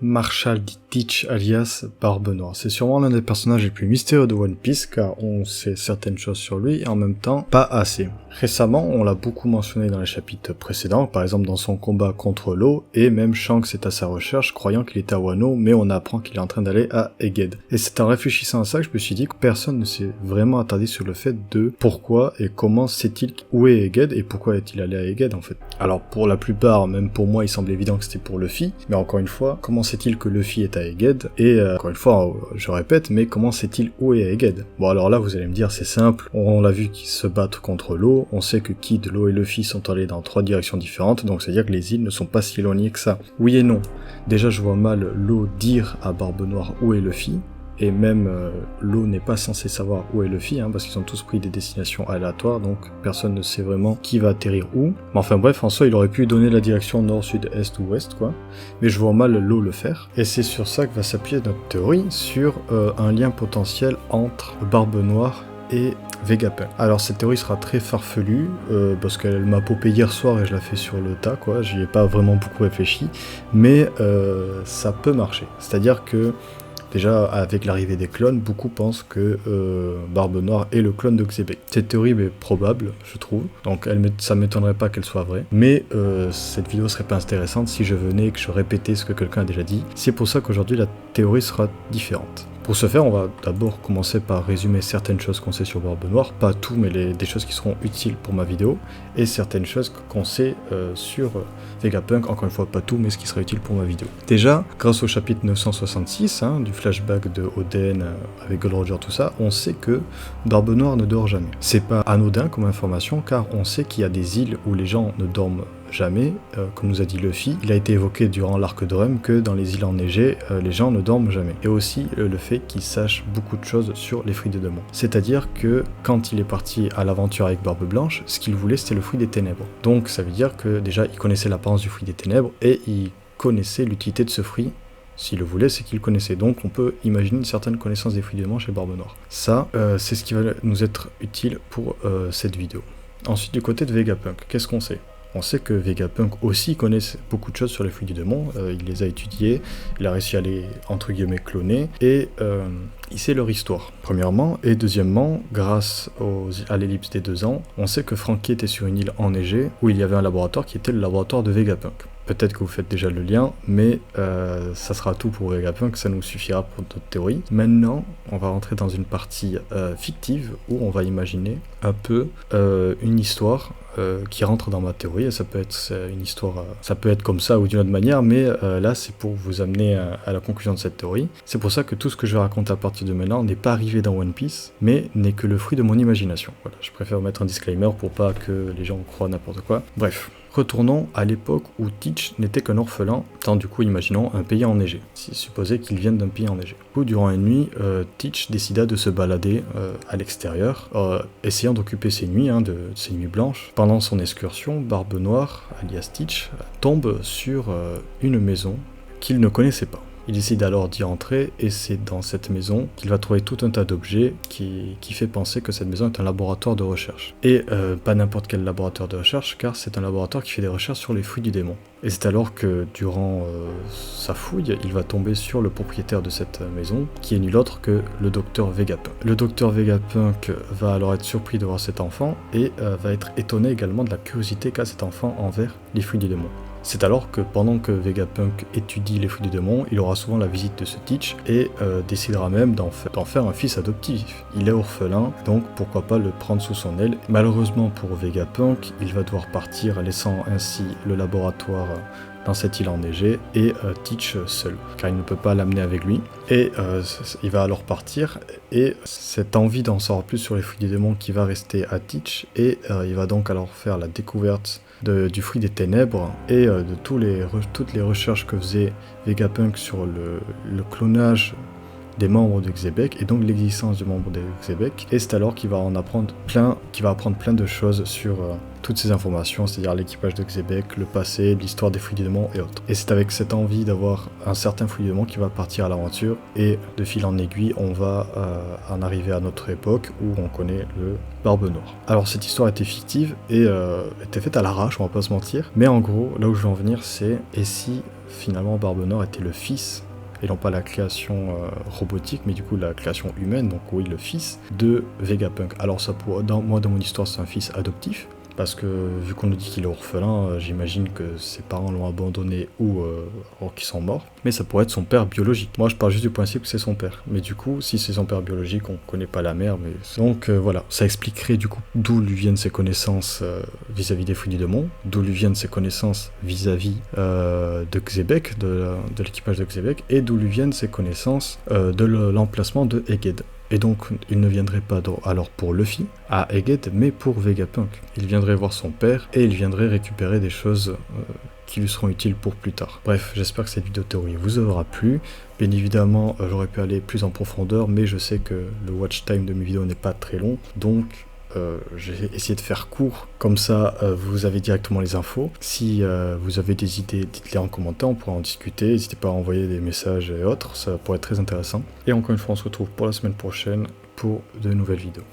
Marshall D. Teach alias Barbe Noire. C'est sûrement l'un des personnages les plus mystérieux de One Piece car on sait certaines choses sur lui et en même temps pas assez. Récemment, on l'a beaucoup mentionné dans les chapitres précédents, par exemple dans son combat contre l'eau, et même Shanks est à sa recherche croyant qu'il était à Wano, mais on apprend qu'il est en train d'aller à Egghead. Et c'est en réfléchissant à ça que je me suis dit que personne ne s'est vraiment attardé sur le fait de pourquoi et comment sait-il où est Egghead et pourquoi est-il allé à Egghead en fait. Alors pour la plupart, même pour moi, il semble évident que c'était pour Luffy, mais encore une fois, comment sait-il que Luffy est à Egghead? Et encore une fois, je répète, mais comment sait-il où est Egghead? Bon alors là, vous allez me dire, c'est simple, on l'a vu qu'ils se battent contre l'eau, on sait que Kid, Law et Luffy sont allés dans 3 directions différentes, donc c'est-à-dire que les îles ne sont pas si éloignées que ça. Oui et non. Déjà, je vois mal Law dire à Barbe Noire où est Luffy, et même Law n'est pas censé savoir où est Luffy, parce qu'ils ont tous pris des destinations aléatoires, donc personne ne sait vraiment qui va atterrir où. Mais enfin bref, en soi, il aurait pu donner la direction nord, sud, est ou ouest, quoi. Mais je vois mal Law le faire. Et c'est sur ça que va s'appuyer notre théorie, sur un lien potentiel entre Barbe Noire et Vegapunk. Alors cette théorie sera très farfelue, parce qu'elle m'a popé hier soir et je la fais sur le tas, quoi. J'y ai pas vraiment beaucoup réfléchi, mais ça peut marcher. C'est-à-dire que déjà, avec l'arrivée des clones, beaucoup pensent que Barbe Noire est le clone de Xebec. Cette théorie est probable, je trouve, donc ça m'étonnerait pas qu'elle soit vraie, mais cette vidéo serait pas intéressante si je venais et que je répétais ce que quelqu'un a déjà dit. C'est pour ça qu'aujourd'hui la théorie sera différente. Pour ce faire, on va d'abord commencer par résumer certaines choses qu'on sait sur Barbe Noire, pas tout, mais des choses qui seront utiles pour ma vidéo, et certaines choses qu'on sait sur Vegapunk, encore une fois pas tout, mais ce qui sera utile pour ma vidéo. Déjà, grâce au chapitre 966, du flashback de Oden avec Gold Roger, tout ça, on sait que Barbe Noire ne dort jamais. C'est pas anodin comme information, car on sait qu'il y a des îles où les gens ne dorment jamais, comme nous a dit Luffy. Il a été évoqué durant l'arc de Rome que dans les îles enneigées, les gens ne dorment jamais. Et aussi le fait qu'il sache beaucoup de choses sur les fruits des démons. C'est-à-dire que quand il est parti à l'aventure avec Barbe Blanche, ce qu'il voulait c'était le fruit des ténèbres. Donc ça veut dire que déjà il connaissait l'apparence du fruit des ténèbres et il connaissait l'utilité de ce fruit. S'il le voulait, c'est qu'il connaissait. Donc on peut imaginer une certaine connaissance des fruits des démons chez Barbe Noire. Ça, c'est ce qui va nous être utile pour cette vidéo. Ensuite, du côté de Vegapunk, qu'est-ce qu'on sait ? On sait que Vegapunk aussi connaît beaucoup de choses sur les fruits du démon, il les a étudiés, il a réussi à les, entre guillemets, cloner, et il sait leur histoire, premièrement, et deuxièmement, grâce à l'ellipse des 2 ans, on sait que Franky était sur une île enneigée, où il y avait un laboratoire qui était le laboratoire de Vegapunk. Peut-être que vous faites déjà le lien, mais ça sera tout pour Vegapunk, ça nous suffira pour notre théorie. Maintenant, on va rentrer dans une partie fictive, où on va imaginer un peu une histoire qui rentre dans ma théorie, et ça peut être une histoire, ça peut être comme ça ou d'une autre manière, mais là c'est pour vous amener à la conclusion de cette théorie. C'est pour ça que tout ce que je vais raconter à partir de maintenant n'est pas arrivé dans One Piece, mais n'est que le fruit de mon imagination. Voilà, je préfère mettre un disclaimer pour pas que les gens croient n'importe quoi. Bref. Retournons à l'époque où Teach n'était qu'un orphelin, tant du coup imaginons un pays enneigé, si supposé qu'il vienne d'un pays enneigé. Du coup, durant une nuit, Teach décida de se balader à l'extérieur, essayant d'occuper ses nuits, ses nuits blanches. Pendant son excursion, Barbe Noire, alias Teach, tombe sur une maison qu'il ne connaissait pas. Il décide alors d'y entrer et c'est dans cette maison qu'il va trouver tout un tas d'objets qui fait penser que cette maison est un laboratoire de recherche. Et pas n'importe quel laboratoire de recherche car c'est un laboratoire qui fait des recherches sur les fruits du démon. Et c'est alors que durant sa fouille, il va tomber sur le propriétaire de cette maison qui est nul autre que le docteur Vegapunk. Le docteur Vegapunk va alors être surpris de voir cet enfant et va être étonné également de la curiosité qu'a cet enfant envers les fruits du démon. C'est alors que pendant que Vegapunk étudie les fruits du démon, il aura souvent la visite de ce Teach et décidera même d'en faire un fils adoptif. Il est orphelin, donc pourquoi pas le prendre sous son aile. Malheureusement pour Vegapunk, il va devoir partir, laissant ainsi le laboratoire dans cette île enneigée et Teach seul, car il ne peut pas l'amener avec lui. Et il va alors partir, et cette envie d'en savoir plus sur les fruits du démon qui va rester à Teach, et il va donc alors faire la découverte du fruit des ténèbres et de toutes les recherches que faisait Vegapunk sur le clonage des membres de Xebec et donc l'existence du membre de Xebec. Et c'est alors qu'il va apprendre plein de choses sur toutes ces informations, c'est-à-dire l'équipage de Xebec, le passé, l'histoire des fruits du démon et autres. Et c'est avec cette envie d'avoir un certain fruit du démon qu'il va partir à l'aventure, et de fil en aiguille, on va en arriver à notre époque où on connaît le Barbe Noire. Alors cette histoire était fictive et était faite à l'arrache, on va pas se mentir, mais en gros, là où je veux en venir, c'est et si finalement Barbe Noire était le fils, et non pas la création robotique, mais du coup la création humaine, donc oui, le fils de Vegapunk. Alors ça pourrait, dans mon histoire, c'est un fils adoptif, parce que vu qu'on nous dit qu'il est orphelin, j'imagine que ses parents l'ont abandonné ou qu'ils sont morts. Mais ça pourrait être son père biologique. Moi je pars juste du principe que c'est son père. Mais du coup, si c'est son père biologique, on connaît pas la mère. Mais... Donc voilà, ça expliquerait du coup d'où lui viennent ses connaissances vis-à-vis des Fruits du Monde, d'où lui viennent ses connaissances vis-à-vis de Xebec, de l'équipage de Xebec, et d'où lui viennent ses connaissances de l'emplacement de Egged. Et donc, il ne viendrait pas alors pour Luffy, à Egged, mais pour Vegapunk. Il viendrait voir son père, et il viendrait récupérer des choses qui lui seront utiles pour plus tard. Bref, j'espère que cette vidéo théorie vous aura plu. Bien évidemment, j'aurais pu aller plus en profondeur, mais je sais que le watch time de mes vidéos n'est pas très long, donc j'ai essayé de faire court, comme ça vous avez directement les infos. Si vous avez des idées, dites-les en commentaire, on pourra en discuter, n'hésitez pas à envoyer des messages et autres, ça pourrait être très intéressant. Et encore une fois, on se retrouve pour la semaine prochaine pour de nouvelles vidéos.